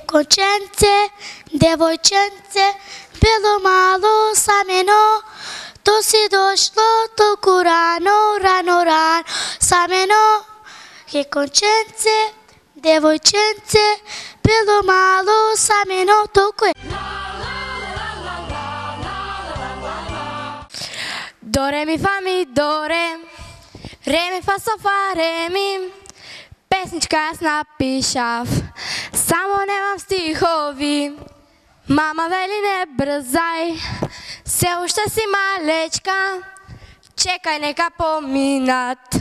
Končence, devojčence, bilo malo sameno, to si došlo toliko rano, rano, rano, sameno. Končence, devojčence, bilo malo sameno, toliko je. Do, re, mi, fa, mi, do, re, mi, fa, so, fa, re, mi, pesnička jaz napišav, samo nemam stihovi, mama veli ne brzaj, se ušte si malečka, čekaj neka pominat,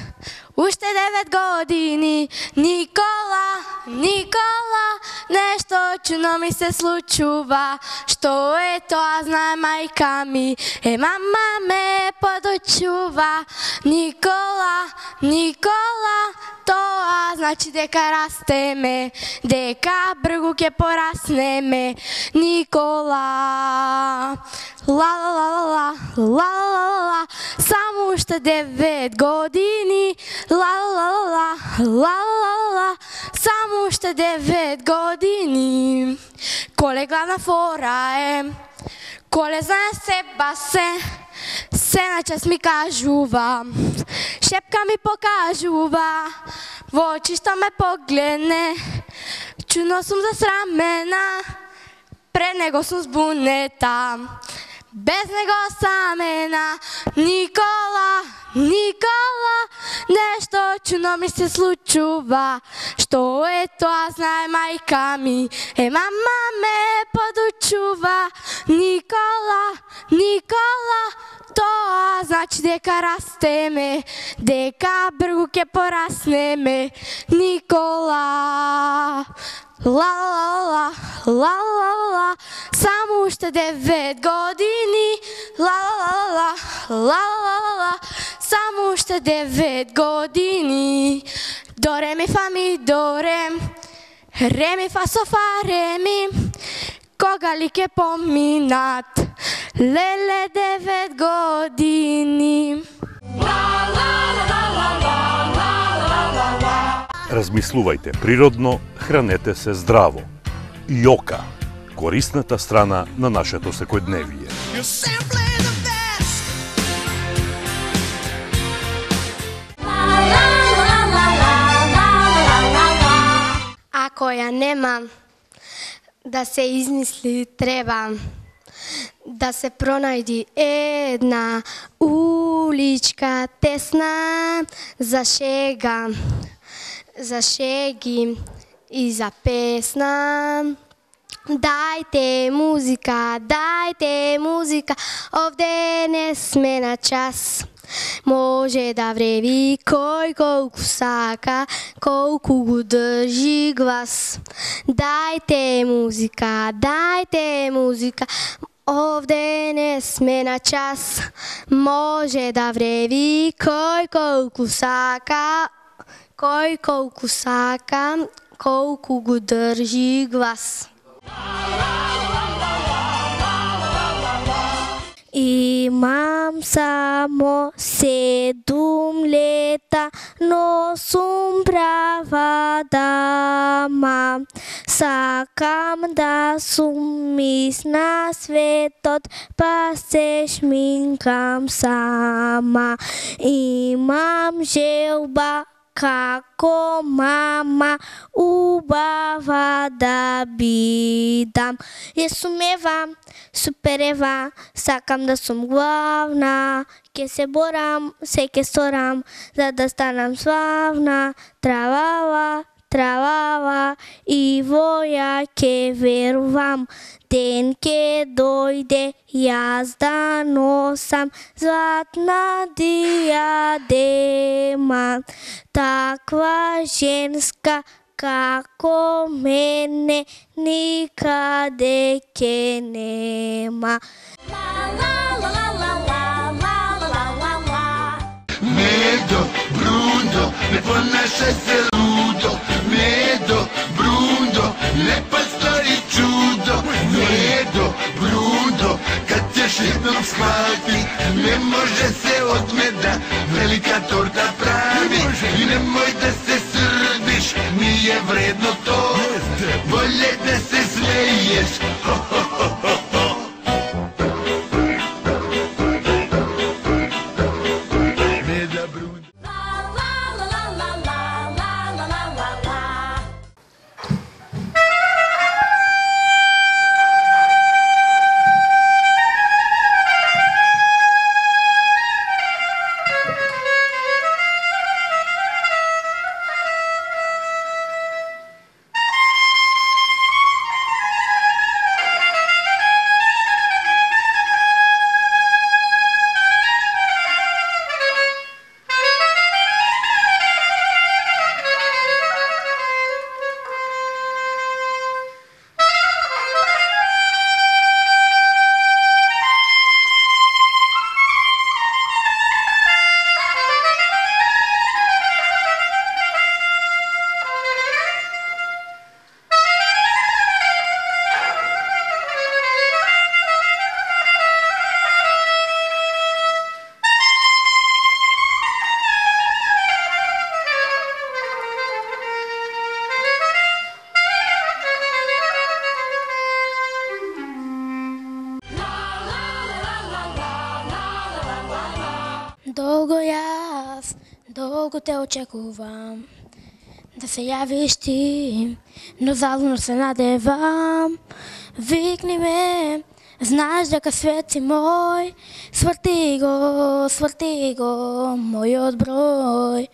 ušte 9 godini, Nikola, Nikola, nešto čudno mi se slučuva, što je to, a zna majka mi, mama me podučuva, Nikola, Nikola, to a znači deka raste me, deka brguke porasne me, Nikola, la la la la la, la la la la, samo ušte 9 godini, la la la la, la la la, samo ušte 9 godini, kole glavna fora je, kole zna se base, se na čas mi kažuva, šepka mi pokažuva, v oči što me pogledne, čudno sam zasramena, pred nego sam zbuneta, bez nego samena, Nikola, Nikola, nešto čudno mi se slučuva, što je to, a zna majka mi, mama me podučuva, Nikola, Nikola, to a znači deka raste me, deka brguke porasne me, Nikola, la la la, la la la, samo ušte 9 godini, la la la, la la la, samo ušte 9 godini, do, re, mi, fa, mi, do, re, mi, fa, so, fa, re, mi, koga like pominat, lele 9 godini. Размислувајте природно, хранете се здраво. Јока, корисната страна на нашето секојдневие. Ako ja nemam, da se izmisli treba, da se pronajdi jedna ulička tesna za šega, za šegi i za pesna. Dajte muzika, ovdje ne sme na čas. Može da vrevi koliko saka, koliko go drži glas. Dajte muzika, ovdje ne sme na čas. Može da vrevi koliko saka, koliko go drži glas. Imam samo 7 leta, no sum prava dama. Sakam da sum na svetot, pa se šminkam sama. Imam želba kako mama ubava da bidam. Jesum Eva, super Eva, sakam da sum glavna, ke se boram, se ke soram, za da stanam slavna, travava, travava, i vojake veruvam, den ke dojde, jaz da nosam zlatna diadema. Takva ženska kako mene nikade ke nema. Medo, Bruno, ne ponašaj se ludo. Medo, Bruno, lepa stvari čudo. Medo, Bruno, kad ćeš jednom shvati, ne može se od meda velika torta pravi. I nemoj da se srbiš, nije vredno to, bolje da se smiješ. Ho, ho, ho, ho, ho. Medo, brundo. Долго те очекувам да се явиш ти, но залудно се надевам. Викни ме, знаеш дека свет си мой, свърти го, мојот број.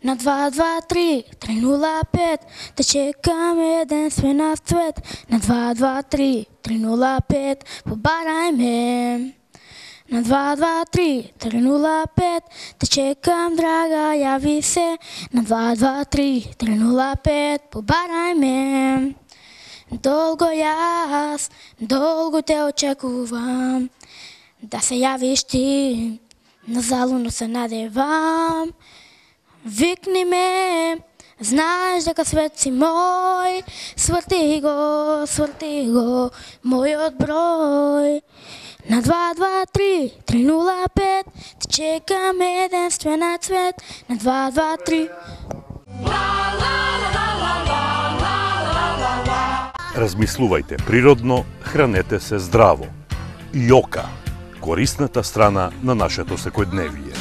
На 223-305 те чекам единствен цвет. На 223-305 побарај ме. На 223-305 те чекам, драга, јави се. На 223-305 побарај ме. Долго те очекувам да се јавиш ти, но залудно се надевам. Викни ме, знаеш дека свет си мој, сврти го, мојот број. На 223-305 те чекам единствен цвет. На 223. Размислувајте природно, хранете се здраво. Јока, корисната страна на нашето секојдневие.